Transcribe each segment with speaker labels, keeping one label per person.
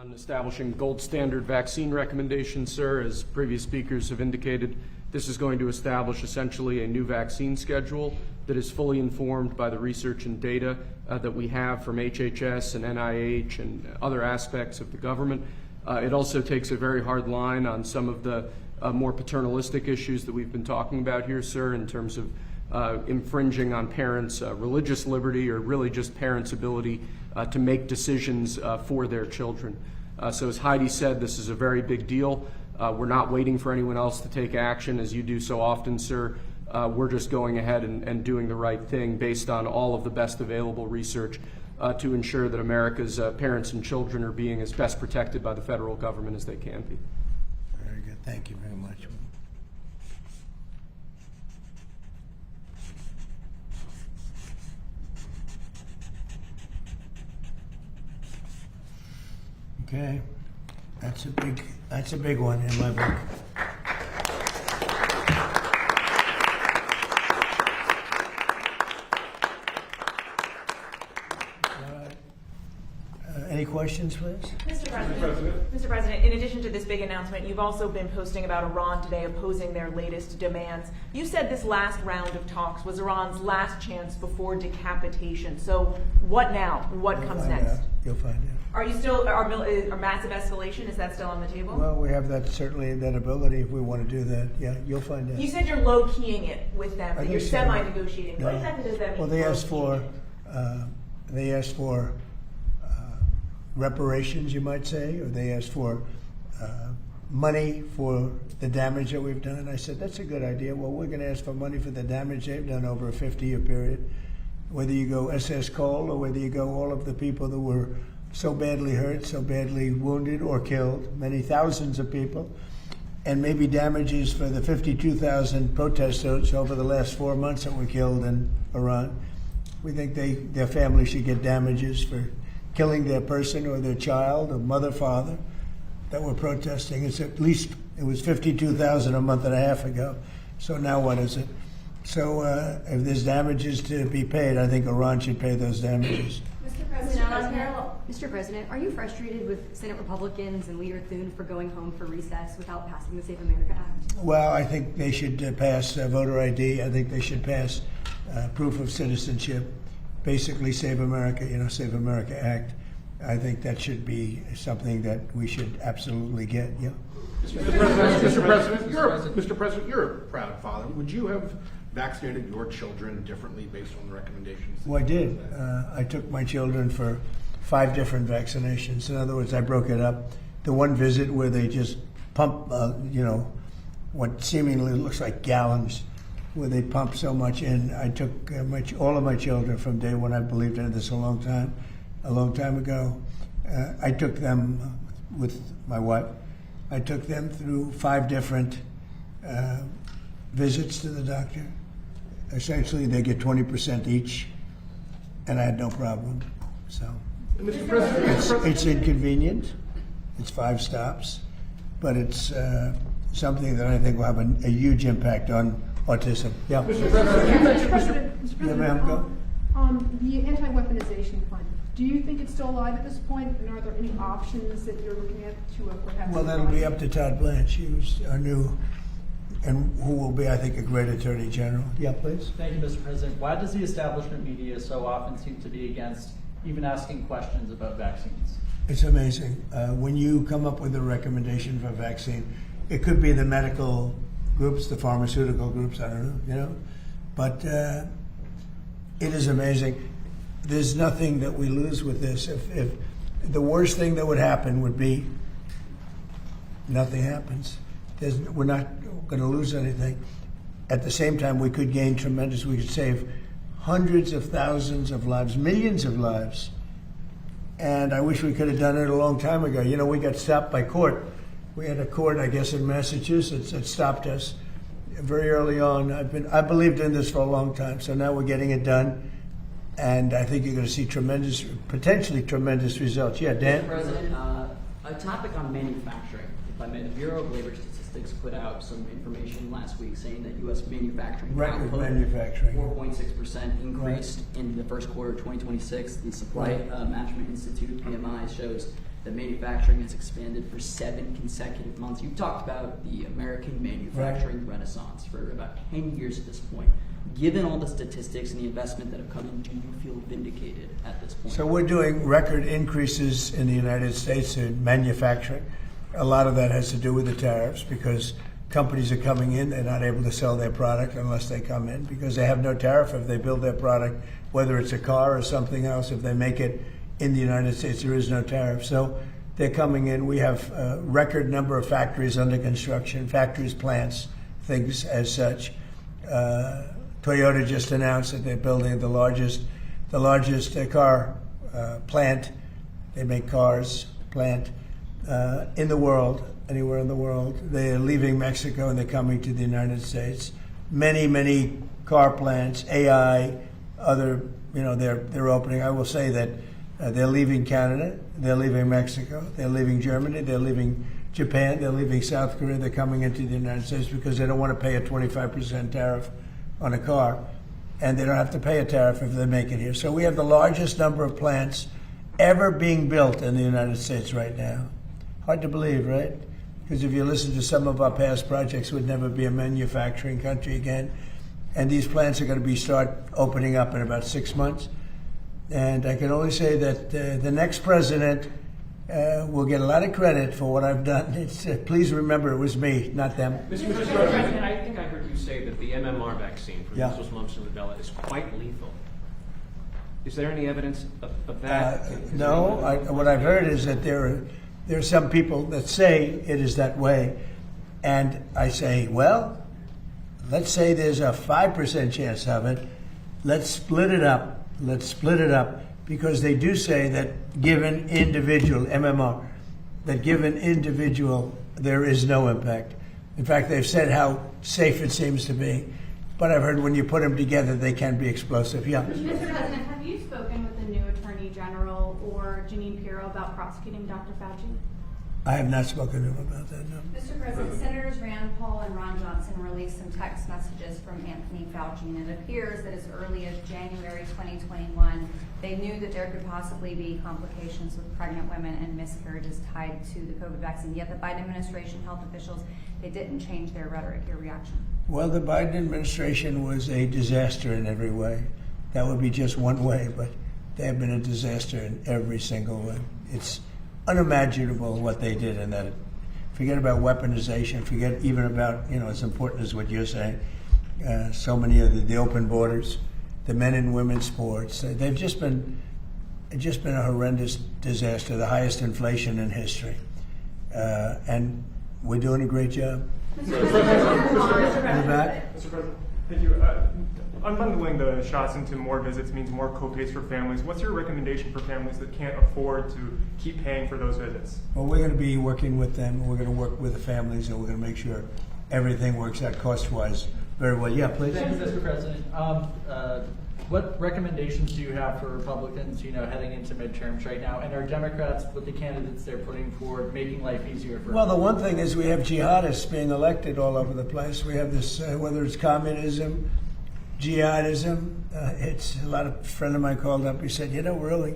Speaker 1: on establishing gold standard vaccine recommendations, sir. As previous speakers have indicated, this is going to establish essentially a new vaccine schedule that is fully informed by the research and data that we have from HHS and NIH and other aspects of the government. It also takes a very hard line on some of the more paternalistic issues that we've been talking about here, sir, in terms of infringing on parents' religious liberty or really just parents' ability to make decisions for their children. So as Heidi said, this is a very big deal. We're not waiting for anyone else to take action, as you do so often, sir. We're just going ahead and doing the right thing based on all of the best available research to ensure that America's parents and children are being as best protected by the federal government as they can be.
Speaker 2: Very good. Thank you very much. Okay, that's a big one in my book. Any questions, please?
Speaker 3: Mr. President, in addition to this big announcement, you've also been posting about Iran today opposing their latest demands. You said this last round of talks was Iran's last chance before decapitation. So what now? What comes next?
Speaker 2: You'll find out.
Speaker 3: Are you still, are massive escalation, is that still on the table?
Speaker 2: Well, we have that, certainly that ability if we want to do that. Yeah, you'll find out.
Speaker 3: You said you're low-keying it with them, that you're semi-negotiating.
Speaker 2: No.
Speaker 3: What exactly does that mean?
Speaker 2: Well, they asked for reparations, you might say, or they asked for money for the damage that we've done. I said, that's a good idea. Well, we're going to ask for money for the damage they've done over a 50-year period. Whether you go SS Cole or whether you go all of the people that were so badly hurt, so badly wounded or killed, many thousands of people, and maybe damages for the 52,000 protesters over the last 4 months that were killed in Iran. We think their family should get damages for killing their person or their child or mother, father that were protesting. It's at least, it was 52,000 a month and a half ago. So now what is it? So if there's damages to be paid, I think Iran should pay those damages.
Speaker 4: Mr. President, are you frustrated with Senate Republicans and Leader Thune for going home for recess without passing the Save America Act?
Speaker 2: Well, I think they should pass voter ID. I think they should pass proof of citizenship. Basically, Save America, Save America Act. I think that should be something that we should absolutely get. Yeah.
Speaker 5: Mr. President, you're a proud father. Would you have vaccinated your children differently based on the recommendations?
Speaker 2: Well, I did. I took my children for 5 different vaccinations. In other words, I broke it up. The one visit where they just pump, what seemingly looks like gallons, where they pump so much in. I took all of my children from day one. I believed in this a long time ago. I took them with my wife. I took them through 5 different visits to the doctor. Essentially, they get 20% each, and I had no problem. So,
Speaker 5: Mr. President,
Speaker 2: it's inconvenient. It's 5 stops, but it's something that I think will have a huge impact on autism. Yeah.
Speaker 5: Mr. President, you mentioned
Speaker 6: Mr. President,
Speaker 2: Yeah, ma'am, go.
Speaker 6: The anti-weaponization fund, do you think it's still alive at this point, and are there any options that you're looking at to perhaps...
Speaker 2: Well, that'll be up to Todd Blanche, who's our new, and who will be, I think, a great Attorney General. Yeah, please.
Speaker 7: Thank you, Mr. President. Why does the establishment media so often seem to be against even asking questions about vaccines?
Speaker 2: It's amazing. When you come up with a recommendation for a vaccine, it could be the medical groups, the pharmaceutical groups, I don't know, but it is amazing. There's nothing that we lose with this. If the worst thing that would happen would be nothing happens. We're not going to lose anything. At the same time, we could gain tremendous, we could save hundreds of thousands of lives, millions of lives. And I wish we could have done it a long time ago. We got stopped by court. We had a court, I guess, in Massachusetts that stopped us very early on. I believed in this for a long time, so now we're getting it done. And I think you're going to see potentially tremendous results. Yeah, Dan?
Speaker 8: Mr. President, a topic on manufacturing. If I may, the Bureau of Labor Statistics Statistics put out some information last week saying that U.S. manufacturing
Speaker 2: Record
Speaker 8: output,
Speaker 2: manufacturing.
Speaker 8: 4.6% increased in the first quarter of 2026. The Supply Management Institute PMI shows that manufacturing has expanded for 7 consecutive months. You've talked about the American manufacturing renaissance for about 10 years at this point. Given all the statistics and the investment that have come in, do you feel vindicated at this point?
Speaker 2: So we're doing record increases in the United States in manufacturing. A lot of that has to do with the tariffs because companies are coming in, they're not able to sell their product unless they come in because they have no tariff if they build their product, whether it's a car or something else. If they make it in the United States, there is no tariff. So they're coming in. We have a record number of factories under construction, factories, plants, things as such. Toyota just announced that they're building the largest car plant. They make cars plant in the world, anywhere in the world. They're leaving Mexico and they're coming to the United States. Many car plants, AI, other, they're opening. I will say that they're leaving Canada, they're leaving Mexico, they're leaving Germany, they're leaving Japan, they're leaving South Korea. They're coming into the United States because they don't want to pay a 25% tariff on a car, and they don't have to pay a tariff if they make it here. So we have the largest number of plants ever being built in the United States right now. Hard to believe, right? Because if you listen to some of our past projects, we'd never be a manufacturing country again. And these plants are going to start opening up in about 6 months. And I can only say that the next president will get a lot of credit for what I've done. Please remember it was me, not them.
Speaker 9: Mr. President, I think I heard you say that the MMR vaccine for
Speaker 2: Yeah.
Speaker 9: measles, mumps, and rubella is quite lethal. Is there any evidence of that?
Speaker 2: No, what I've heard is that there are some people that say it is that way. And I say, well, let's say there's a 5% chance of it. Let's split it up. Because they do say that given individual, MMR, that given individual, there is no impact. In fact, they've said how safe it seems to be. But I've heard when you put them together, they can be explosive. Yeah.
Speaker 10: Mr. President, have you spoken with the new Attorney General or Jeanine Pirro about prosecuting Dr. Fauci?
Speaker 2: I have not spoken to him about that, no.
Speaker 11: Mr. President, Senators Rand Paul and Ron Johnson released some text messages from Anthony Fauci, and it appears that as early as January 2021, they knew that there could possibly be complications with pregnant women and miscarriages tied to the COVID vaccine. Yet the Biden administration health officials, they didn't change their rhetoric. Your reaction?
Speaker 2: Well, the Biden administration was a disaster in every way. That would be just one way, but they have been a disaster in every single way. It's unimaginable what they did in that. Forget about weaponization, forget even about, as important as what you're saying, so many of the open borders, the men and women's sports. They've just been a horrendous disaster, the highest inflation in history. And we're doing a great job.
Speaker 12: Mr. President,
Speaker 2: In the back?
Speaker 12: Mr. President, thank you. Unbundling the shots into more visits means more co-pays for families. What's your recommendation for families that can't afford to keep paying for those visits?
Speaker 2: Well, we're going to be working with them. We're going to work with the families, and we're going to make sure everything works out cost-wise very well. Yeah, please.
Speaker 7: Thank you, Mr. President. What recommendations do you have for Republicans, heading into midterms right now? And are Democrats, with the candidates they're putting forward, making life easier for
Speaker 2: Well, the one thing is we have jihadists being elected all over the place. We have this, whether it's communism, jihadism. It's a friend of mine called up. He said, really,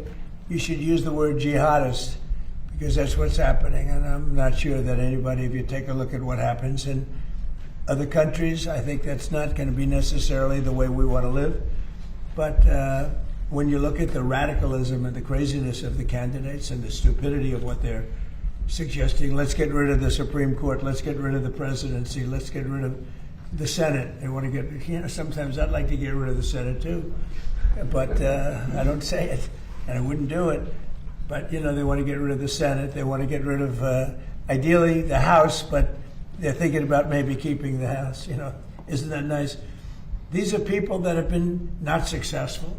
Speaker 2: you should use the word jihadist because that's what's happening. And I'm not sure that anybody, if you take a look at what happens in other countries, I think that's not going to be necessarily the way we want to live. But when you look at the radicalism and the craziness of the candidates and the stupidity of what they're suggesting, let's get rid of the Supreme Court, let's get rid of the presidency, let's get rid of the Senate. They want to get, sometimes I'd like to get rid of the Senate too, but I don't say it, and I wouldn't do it. But, they want to get rid of the Senate. They want to get rid of, ideally, the House, but they're thinking about maybe keeping the House. Isn't that nice? These are people that have been not successful.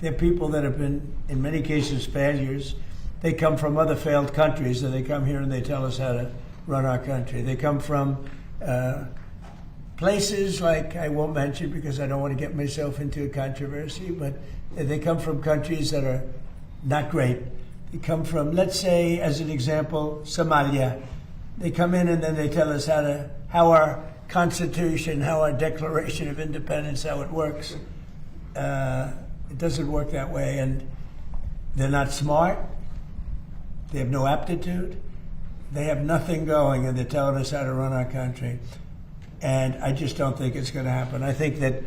Speaker 2: They're people that have been, in many cases, failures. They come from other failed countries, and they come here and they tell us how to run our country. They come from places like, I won't mention because I don't want to get myself into a controversy, but they come from countries that are not great. They come from, let's say, as an example, Somalia. They come in and then they tell us how to how our Constitution, how our Declaration of Independence, how it works. It doesn't work that way, and they're not smart. They have no aptitude. They have nothing going, and they're telling us how to run our country. And I just don't think it's going to happen. I think that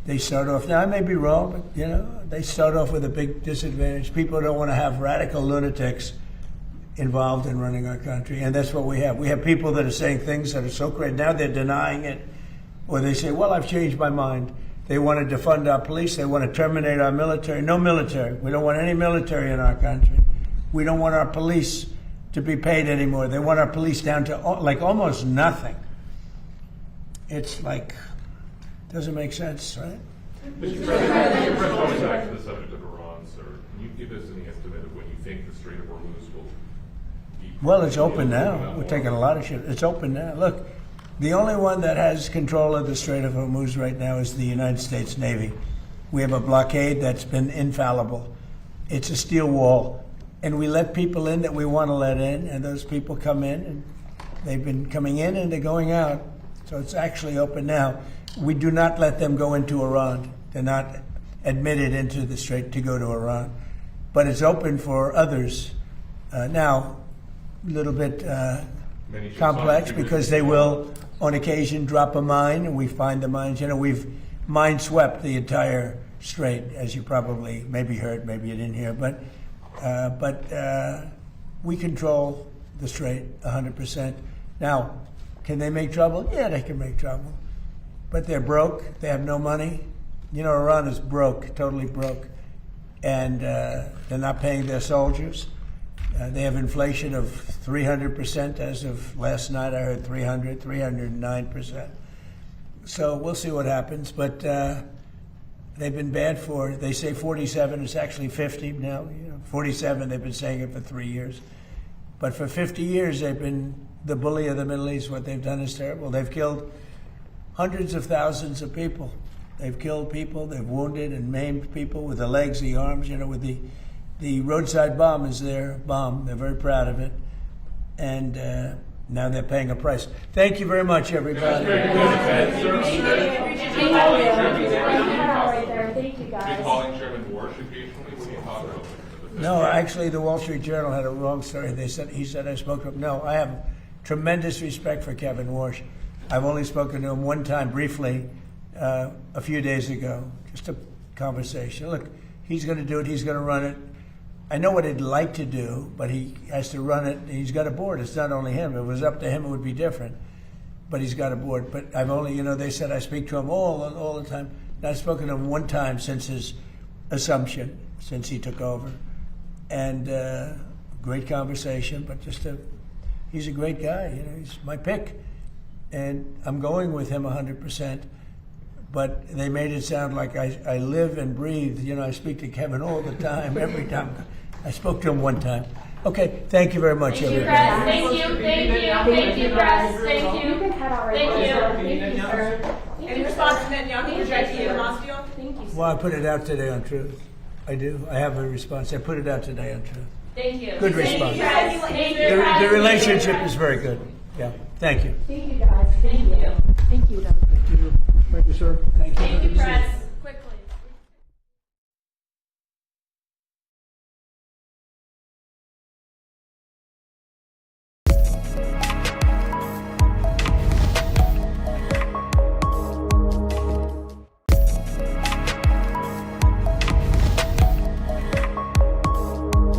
Speaker 2: they start off, now I may be wrong, but you know, they start off with a big disadvantage. People don't want to have radical lunatics involved in running our country, and that's what we have. We have people that are saying things that are so great. Now they're denying it, or they say, well, I've changed my mind. They want to defund our police. They want to terminate our military. No military. We don't want any military in our country. We don't want our police to be paid anymore. They want our police down to like almost nothing. It's like, doesn't make sense, right?
Speaker 13: Mr. President, going back to the subject of Iran, sir, can you give us any estimate of when you think the Strait of Hormuz will be?
Speaker 2: Well, it's open now. We're taking a lot of shit. It's open now. Look, the only one that has control of the Strait of Hormuz right now is the United States Navy. We have a blockade that's been infallible. It's a steel wall. And we let people in that we want to let in, and those people come in, and they've been coming in and they're going out. So it's actually open now. We do not let them go into Iran. They're not admitted into the Strait to go to Iran. But it's open for others. Now, a little bit complex because they will, on occasion, drop a mine, and we find the mines. You know, we've mine swept the entire Strait, as you probably maybe heard, maybe you didn't hear. But we control the Strait 100%. Now, can they make trouble? Yeah, they can make trouble. But they're broke. They have no money. You know, Iran is broke, totally broke. And they're not paying their soldiers. They have inflation of 300% as of last night. I heard 309%. So we'll see what happens. But they've been bad for, they say 47, it's actually 50 now. You know, 47, they've been saying it for 3 years. But for 50 years, they've been the bully of the Middle East. What they've done is terrible. They've killed hundreds of thousands of people. They've killed people. They've wounded and maimed people with the legs, the arms. You know, with the roadside bomb is their bomb. They're very proud of it. And now they're paying a price. Thank you very much, everybody.
Speaker 10: Thank you, guys.
Speaker 13: Calling Chairman Warsh occasionally when you talk about it.
Speaker 2: No, actually, the Wall Street Journal had a wrong story. He said I spoke to him. No, I have tremendous respect for Kevin Warsh. I've only spoken to him one time briefly a few days ago, just a conversation. Look, he's going to do it. He's going to run it. I know what he'd like to do, but he has to run it. He's got a board. It's not only him. If it was up to him, it would be different. But he's got a board. But I've only, they said I speak to him all the time. And I've spoken to him one time since his assumption, since he took over. And great conversation, but he's a great guy. He's my pick. And I'm going with him 100%. But they made it sound like I live and breathe. I speak to Kevin all the time, every time. I spoke to him one time. Okay, thank you very much, everybody.
Speaker 10: Thank you, press. Thank you. Thank you, sir.
Speaker 3: Any response to Netanyahu rejecting the Hamas deal?
Speaker 10: Thank you, sir.
Speaker 2: Well, I put it out today on Truth. I do. I have a response. I put it out today on Truth.
Speaker 10: Thank you.
Speaker 2: Good response.
Speaker 10: Thank you.
Speaker 2: The relationship is very good. Yeah. Thank you.
Speaker 10: Thank you, guys. Thank you. Thank you, Doug.
Speaker 2: Thank you, sir.
Speaker 10: Thank you, press.